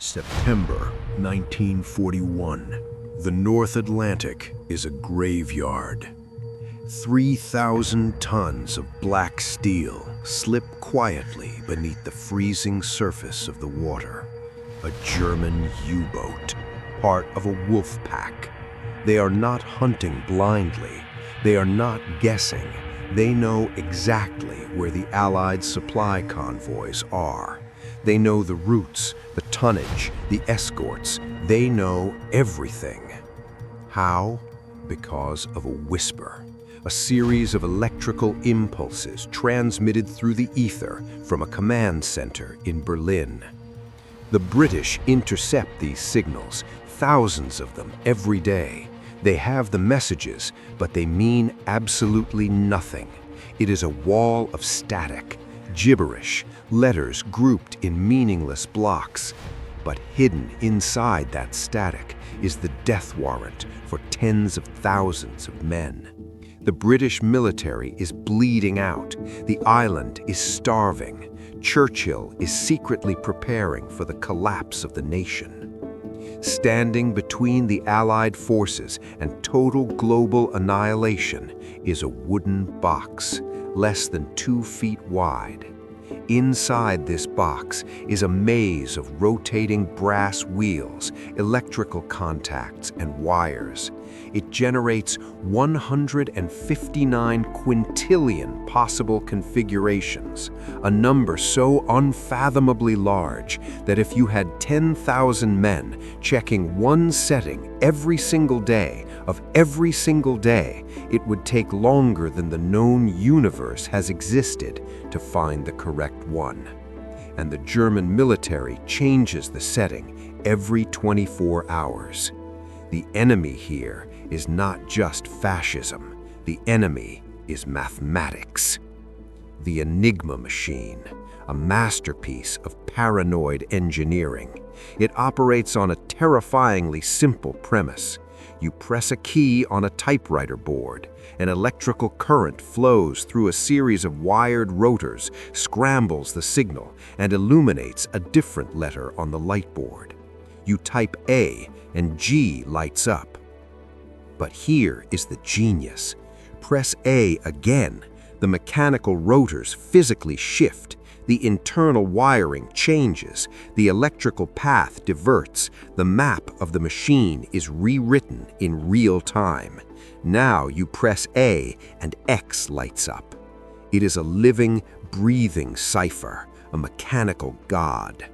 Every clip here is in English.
September 1941. The North Atlantic is a graveyard. 3,000 tons of black steel slip quietly beneath the freezing surface of the water. A German U-boat, part of a wolf pack. They are not hunting blindly. They are not guessing. They know exactly where the Allied supply convoys are. They know the routes, the tonnage, the escorts. They know everything. How? Because of a whisper. A series of electrical impulses transmitted through the ether from a command center in Berlin. The British intercept these signals, thousands of them every day. They have the messages, but they mean absolutely nothing. It is a wall of static, gibberish, letters grouped in meaningless blocks. But hidden inside that static is the death warrant for tens of thousands of men. The British military is bleeding out. The island is starving. Churchill is secretly preparing for the collapse of the nation. Standing between the Allied forces and total global annihilation is a wooden box, less than 2 feet wide. Inside this box is a maze of rotating brass wheels, electrical contacts, and wires. It generates 159 quintillion possible configurations, a number so unfathomably large that if you had 10,000 men checking one setting every single day of every single day, it would take longer than the known universe has existed to find the correct one. And the German military changes the setting every 24 hours. The enemy here is not just fascism. The enemy is mathematics. The Enigma Machine, a masterpiece of paranoid engineering. It operates on a terrifyingly simple premise. You press a key on a typewriter board. An electrical current flows through a series of wired rotors, scrambles the signal, and illuminates a different letter on the light board. You type A, and G lights up. But here is the genius. Press A again. The mechanical rotors physically shift. The internal wiring changes. The electrical path diverts. The map of the machine is rewritten in real time. Now you press A and X lights up. It is a living, breathing cipher, a mechanical god.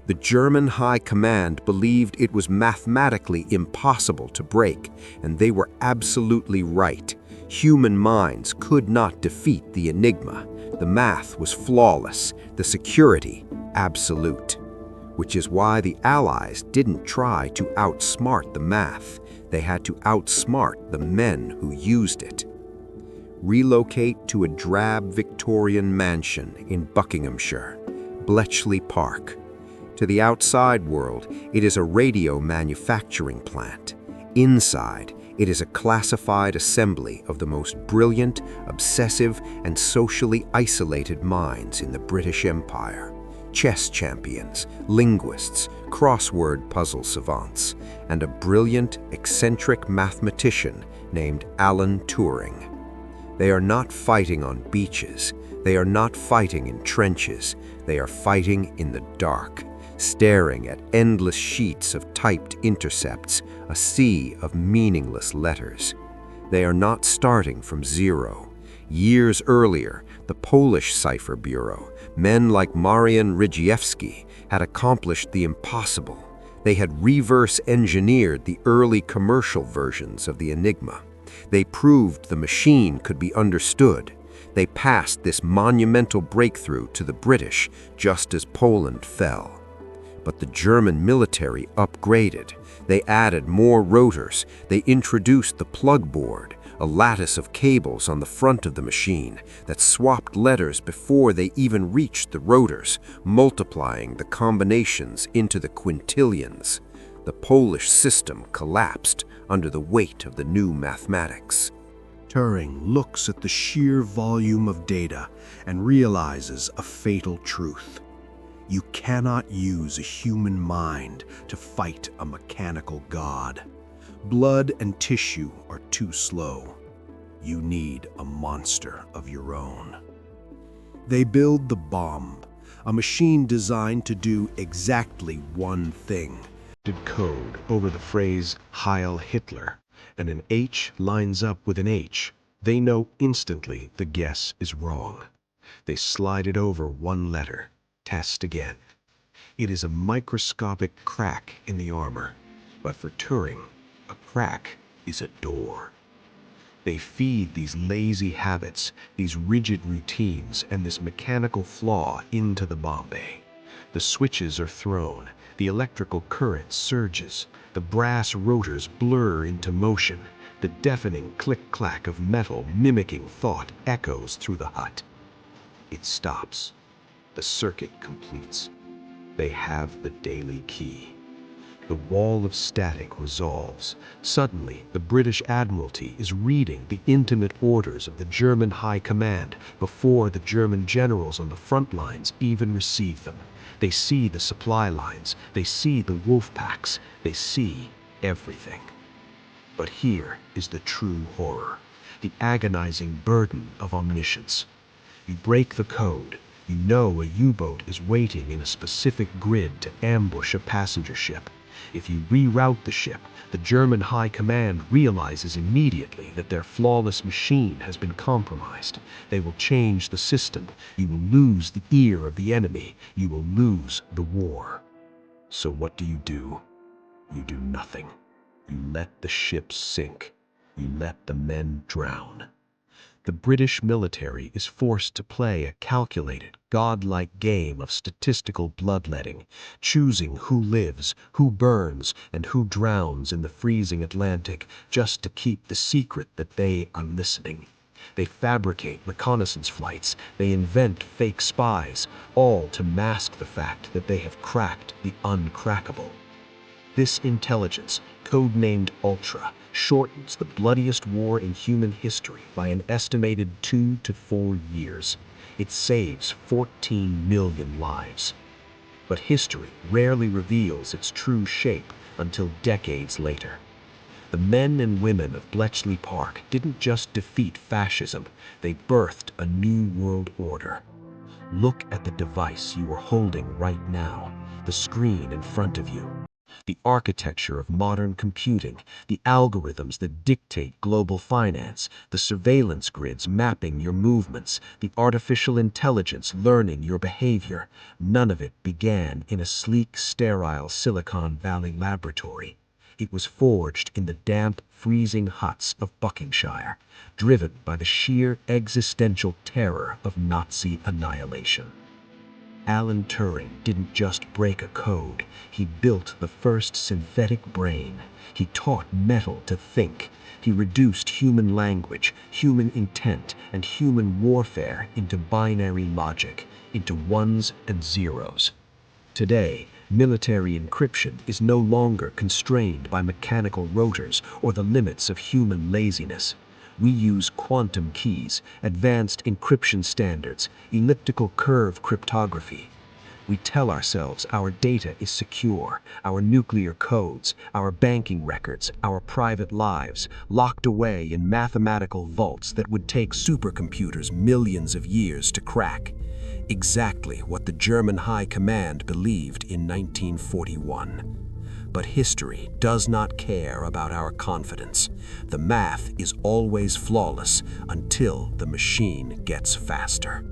The German High Command believed it was mathematically impossible to break, and they were absolutely right. Human minds could not defeat the Enigma. The math was flawless, the security absolute. Which is why the Allies didn't try to outsmart the math. They had to outsmart the men who used it. Relocate to a drab Victorian mansion in Buckinghamshire, Bletchley Park. To the outside world, it is a radio manufacturing plant. Inside, it is a classified assembly of the most brilliant, obsessive, and socially isolated minds in the British Empire. Chess champions, linguists, crossword puzzle savants, and a brilliant, eccentric mathematician named Alan Turing. They are not fighting on beaches. They are not fighting in trenches. They are fighting in the dark, staring at endless sheets of typed intercepts, a sea of meaningless letters. They are not starting from zero. Years earlier, the Polish Cipher Bureau, men like Marian Rejewski, had accomplished the impossible. They had reverse engineered the early commercial versions of the Enigma. They proved the machine could be understood. They passed this monumental breakthrough to the British just as Poland fell. But the German military upgraded. They added more rotors. They introduced the plug board, a lattice of cables on the front of the machine that swapped letters before they even reached the rotors, multiplying the combinations into the quintillions. The Polish system collapsed under the weight of the new mathematics. Turing looks at the sheer volume of data and realizes a fatal truth. You cannot use a human mind to fight a mechanical god. Blood and tissue are too slow. You need a monster of your own. They build the bomb, a machine designed to do exactly one thing. Code over the phrase Heil Hitler, and an H lines up with an H. They know instantly the guess is wrong. They slide it over one letter. Test again. It is a microscopic crack in the armor. But for Turing, a crack is a door. They feed these lazy habits, these rigid routines, and this mechanical flaw into the bomb bay. The switches are thrown, the electrical current surges, the brass rotors blur into motion, the deafening click-clack of metal mimicking thought echoes through the hut. It stops. The circuit completes. They have the daily key. The wall of static resolves. Suddenly, the British Admiralty is reading the intimate orders of the German High Command before the German generals on the front lines even receive them. They see the supply lines. They see the wolf packs. They see everything. But here is the true horror, the agonizing burden of omniscience. You break the code. You know a U-boat is waiting in a specific grid to ambush a passenger ship. If you reroute the ship, the German High Command realizes immediately that their flawless machine has been compromised. They will change the system. You will lose the ear of the enemy. You will lose the war. So what do? You do nothing. You let the ship sink. You let the men drown. The British military is forced to play a calculated, godlike game of statistical bloodletting, choosing who lives, who burns, and who drowns in the freezing Atlantic just to keep the secret that they are listening. They fabricate reconnaissance flights, they invent fake spies, all to mask the fact that they have cracked the uncrackable. This intelligence, codenamed Ultra, shortens the bloodiest war in human history by an estimated 2 to 4 years. It saves 14 million lives. But history rarely reveals its true shape until decades later. The men and women of Bletchley Park didn't just defeat fascism, they birthed a new world order. Look at the device you are holding right now, the screen in front of you. The architecture of modern computing, the algorithms that dictate global finance, the surveillance grids mapping your movements, the artificial intelligence learning your behavior, none of it began in a sleek, sterile Silicon Valley laboratory. It was forged in the damp, freezing huts of Buckinghamshire, driven by the sheer existential terror of Nazi annihilation. Alan Turing didn't just break a code, he built the first synthetic brain. He taught metal to think. He reduced human language, human intent, and human warfare into binary logic, into ones and zeros. Today, military encryption is no longer constrained by mechanical rotors or the limits of human laziness. We use quantum keys, advanced encryption standards, elliptical curve cryptography. We tell ourselves our data is secure, our nuclear codes, our banking records, our private lives, locked away in mathematical vaults that would take supercomputers millions of years to crack. Exactly what the German High Command believed in 1941. But history does not care about our confidence. The math is always flawless until the machine gets faster.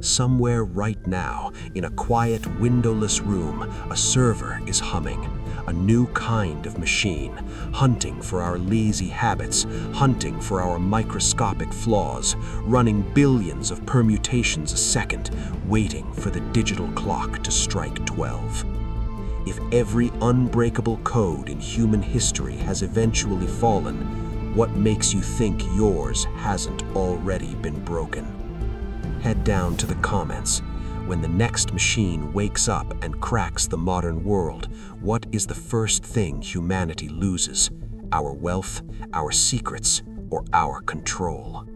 Somewhere right now, in a quiet, windowless room, a server is humming. A new kind of machine, hunting for our lazy habits, hunting for our microscopic flaws, running billions of permutations a second, waiting for the digital clock to strike 12. If every unbreakable code in human history has eventually fallen, what makes you think yours hasn't already been broken? Head down to the comments. When the next machine wakes up and cracks the modern world, what is the first thing humanity loses? Our wealth, our secrets, or our control?